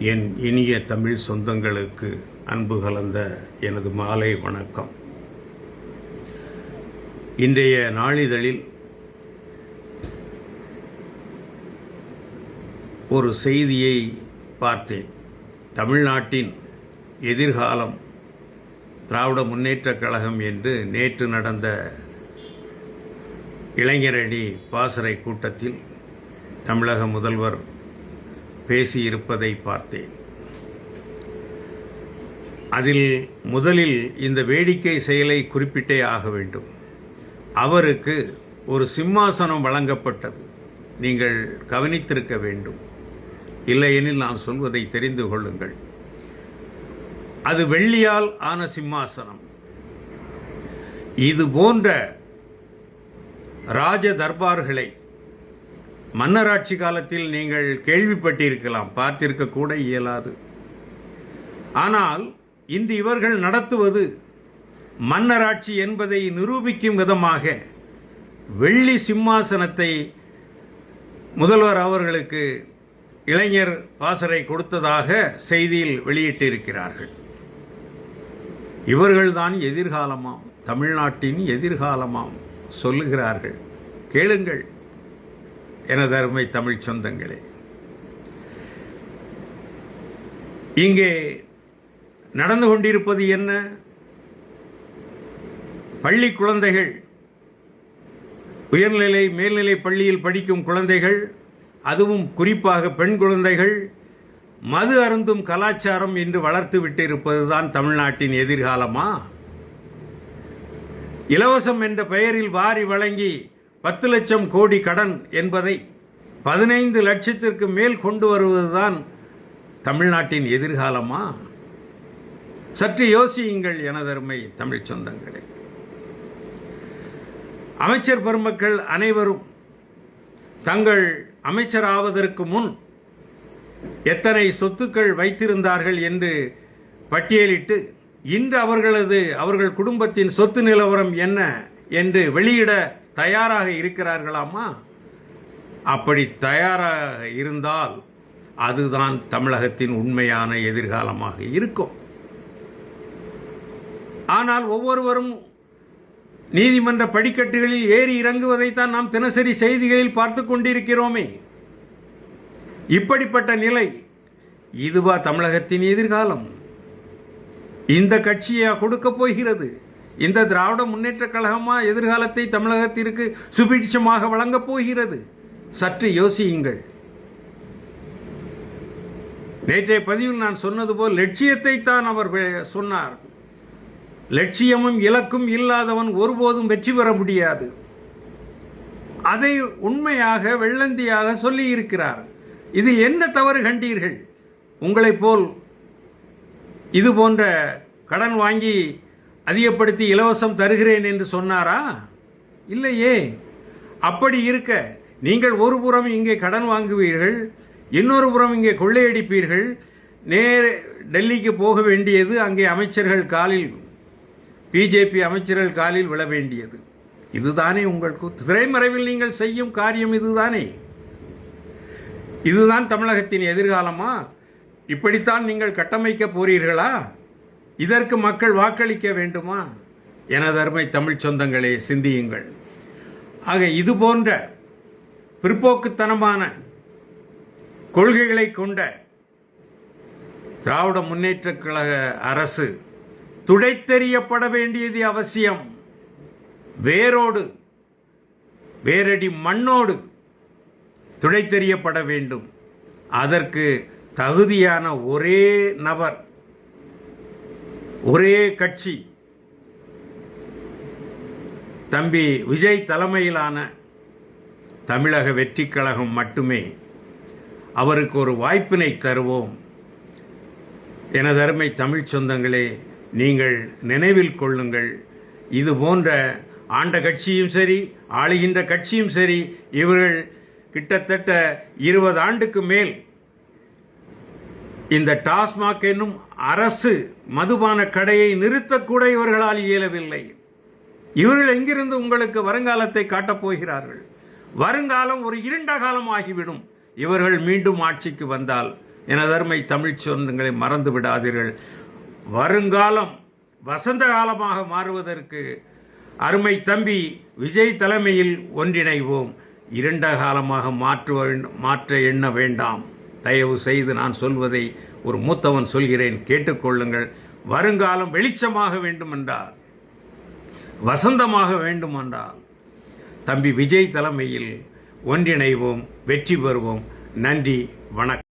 என் இனிய தமிழ் சொந்தங்களுக்கு அன்பு கலந்த எனது மாலை வணக்கம். இன்றைய நாளிதழில் ஒரு செய்தியை பார்த்தேன். தமிழ்நாட்டின் எதிர்காலம் திராவிட முன்னேற்றக் கழகம் என்று நேற்று நடந்த இளைஞரணி பாசறை கூட்டத்தில் தமிழக முதல்வர் பேசியிருப்பதை பார்த்தேன். அதில் முதலில் இந்த வேடிக்கை செயலை குறிப்பிட்டே ஆக வேண்டும். அவருக்கு ஒரு சிம்மாசனம் வழங்கப்பட்டது. நீங்கள் கவனித்திருக்க வேண்டும். இல்லையெனில் நான் சொல்வதை தெரிந்து கொள்ளுங்கள். அது வெள்ளியால் ஆன சிம்மாசனம். இது போன்ற ராஜ தர்பார்களை மன்னராட்சி காலத்தில் நீங்கள் கேள்விப்பட்டிருக்கலாம், பார்த்திருக்க கூட இயலாது. ஆனால் இன்று இவர்கள் நடத்துவது மன்னராட்சி என்பதை நிரூபிக்கும் விதமாக வெள்ளி சிம்மாசனத்தை முதல்வர் அவர்களுக்கு இளைஞர் பாசறை கொடுத்ததாக செய்தியில் வெளியிட்டிருக்கிறார்கள். இவர்கள்தான் எதிர்காலமாம், தமிழ்நாட்டின் எதிர்காலமாம் சொல்லுகிறார்கள். கேளுங்கள் எனது அருமை தமிழ் சொந்தங்களே. இங்கே நடந்து கொண்டிருப்பது என்ன? பள்ளி குழந்தைகள், உயர்நிலை மேல்நிலை பள்ளியில் படிக்கும் குழந்தைகள், அதுவும் குறிப்பாக பெண் குழந்தைகள் மது அருந்தும் கலாச்சாரம் இன்று வளர்த்து விட்டிருப்பதுதான் தமிழ்நாட்டின் எதிர்காலமா? இலவசம் என்ற பெயரில் வாரி வழங்கி 10 லட்சம் கோடி கடன் என்பதை 15 லட்சத்திற்கு மேல் கொண்டு வருவதுதான் தமிழ்நாட்டின் எதிர்காலமா? சற்று யோசியுங்கள் எனதருமை தமிழ் சொந்தங்களே. அமைச்சர் பெருமக்கள் அனைவரும் தங்கள் அமைச்சராவதற்கு முன் எத்தனை சொத்துக்கள் வைத்திருந்தார்கள் என்று பட்டியலிட்டு இன்று அவர்கள் குடும்பத்தின் சொத்து நிலவரம் என்ன என்று வெளியிட தயாராக இருக்கிறார்களாமா? அப்படி தயாராக இருந்தால் அதுதான் தமிழகத்தின் உண்மையான எதிர்காலமாக இருக்கும். ஆனால் ஒவ்வொருவரும் நீதிமன்ற படிக்கட்டுகளில் ஏறி இறங்குவதைத்தான் நாம் தினசரி செய்திகளில் பார்த்து கொண்டிருக்கிறோமே. இப்படிப்பட்ட நிலை, இதுவா தமிழகத்தின் எதிர்காலம்? இந்த கட்சியா கொடுக்க போகிறது? இந்த திராவிட முன்னேற்ற கழகமா எதிர்காலத்தை தமிழகத்திற்கு சுபிட்சமாக வழங்கப் போகிறது? சற்று யோசியுங்கள். நேற்றைய பதிவில் நான் சொன்னது போல் லட்சியத்தை தான் அவர் சொன்னார். லட்சியமும் இலக்கும் இல்லாதவன் ஒருபோதும் வெற்றி பெற முடியாது. அதை உண்மையாக வெள்ளந்தியாக சொல்லி இருக்கிறார். இது என்ன தவறு கண்டீர்கள்? உங்களைப் போல் இது போன்ற கடன் வாங்கி அதிகப்படுத்தி இலவசம் தருகிறேன் என்று சொன்னாரா? இல்லையே. அப்படி இருக்க நீங்கள் ஒரு புறம் இங்கே கடன் வாங்குவீர்கள், இன்னொரு புறம் இங்கே கொள்ளையடிப்பீர்கள். நேர டெல்லிக்கு போக வேண்டியது அங்கே அமைச்சர்கள் காலில், பிஜேபி அமைச்சர்கள் காலில் விழ வேண்டியது. இதுதானே உங்களுக்கு திரைமறைவில் நீங்கள் செய்யும் காரியம்? இதுதானே? இதுதான் தமிழகத்தின் எதிர்காலமா? இப்படித்தான் நீங்கள் கட்டமைக்க போறீர்களா? இதற்கு மக்கள் வாக்களிக்க வேண்டுமா? எனது அருமை தமிழ் சொந்தங்களே, சிந்தியுங்கள். ஆக இது போன்ற பிற்போக்குத்தனமான கொள்கைகளை கொண்ட திராவிட முன்னேற்றக் கழக அரசு துடைத்தெறியப்பட வேண்டியது அவசியம். வேரோடு, வேரடி மண்ணோடு துடைத்தெறியப்பட வேண்டும். அதற்கு தகுதியான ஒரே நபர், ஒரே கட்சி, தம்பி விஜய் தலைமையிலான தமிழக வெற்றி கழகம் மட்டுமே. அவருக்கு ஒரு வாய்ப்பினை தருவோம். எனது அருமை தமிழ் சொந்தங்களே, நீங்கள் நினைவில் கொள்ளுங்கள். இது போன்ற ஆண்ட கட்சியும் சரி, ஆளுகின்ற கட்சியும் சரி, இவர்கள் கிட்டத்தட்ட 20 ஆண்டுக்கு மேல் இந்த டாஸ்மாக் என்னும் அரசு மதுபான கடையை நிறுத்தக்கூட இவர்களால் இயலவில்லை. இவர்கள் எங்கிருந்து உங்களுக்கு வருங்காலத்தை காட்டப் போகிறார்கள்? வருங்காலம் ஒரு இருண்ட காலம் ஆகிவிடும் இவர்கள் மீண்டும் ஆட்சிக்கு வந்தால். எனதருமை தமிழ் சொந்தங்களை மறந்து விடாதீர்கள். வருங்காலம் வசந்த காலமாக மாறுவதற்கு அருமை தம்பி விஜய் தலைமையில் ஒன்றிணைவோம். இருண்ட காலமாக மாற்ற எண்ண வேண்டாம். தயவு செய்து நான் சொல்வதை ஒரு மூத்தவன் சொல்கிறேன், கேட்டுக்கொள்ளுங்கள். வருங்காலம் வெளிச்சமாக வேண்டுமென்றால், வசந்தமாக வேண்டுமென்றால் தம்பி விஜய் தலைமையில் ஒன்றிணைவோம், வெற்றி பெறுவோம். நன்றி, வணக்கம்.